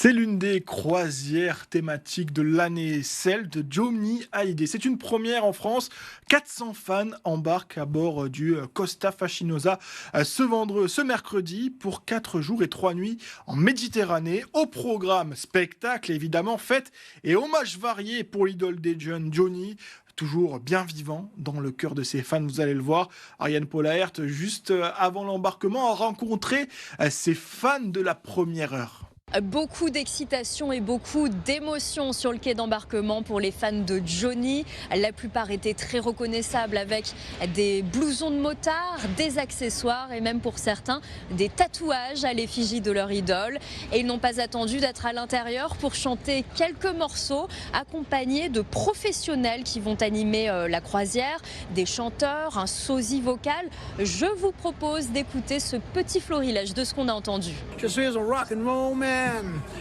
C'est l'une des croisières thématiques de l'année, celle de Johnny Hallyday. C'est une première en France. 400 fans embarquent à bord du Costa Fascinosa ce mercredi pour 4 jours et 3 nuits en Méditerranée. Au programme, spectacle évidemment, fête et hommages variés pour l'idole des jeunes Johnny. Toujours bien vivant dans le cœur de ses fans, vous allez le voir. Ariane Polaert, juste avant l'embarquement, a rencontré ses fans de la première heure. Beaucoup d'excitation et beaucoup d'émotion sur le quai d'embarquement pour les fans de Johnny. La plupart étaient très reconnaissables avec des blousons de motard, des accessoires et même pour certains des tatouages à l'effigie de leur idole. Et ils n'ont pas attendu d'être à l'intérieur pour chanter quelques morceaux accompagnés de professionnels qui vont animer la croisière, des chanteurs, un sosie vocal. Je vous propose d'écouter ce petit florilège de ce qu'on a entendu. Je suis un rock'n'roll man.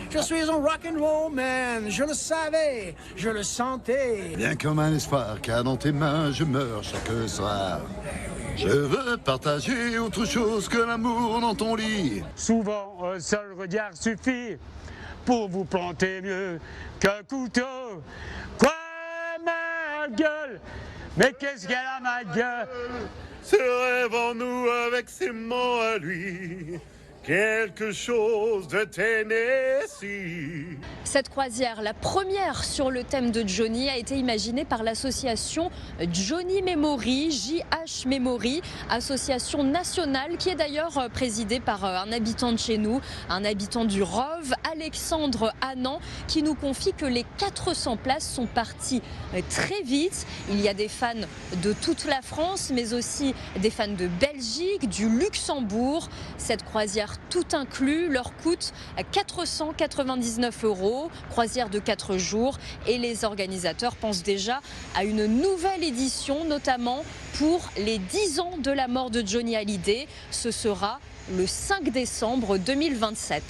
Je suis un rock'n'roll man, je le savais, je le sentais. Bien comme un espoir, car dans tes mains je meurs chaque soir. Je veux partager autre chose que l'amour dans ton lit. Souvent, un seul regard suffit pour vous planter mieux qu'un couteau. Quoi, ma gueule? Mais qu'est-ce qu'elle a, ma gueule? Ce rêve en nous avec ses mots à lui. Quelque chose de Tennessee. Cette croisière, la première sur le thème de Johnny, a été imaginée par l'association Johnny Memory, JH Memory, association nationale qui est d'ailleurs présidée par un habitant de chez nous, un habitant du Rove, Alexandre Annan, qui nous confie que les 400 places sont parties très vite. Il y a des fans de toute la France, mais aussi des fans de Belgique, du Luxembourg. Cette croisière tout inclus leur coûte 499 €, croisière de 4 jours, et les organisateurs pensent déjà à une nouvelle édition, notamment pour les 10 ans de la mort de Johnny Hallyday. Ce sera le 5 décembre 2027.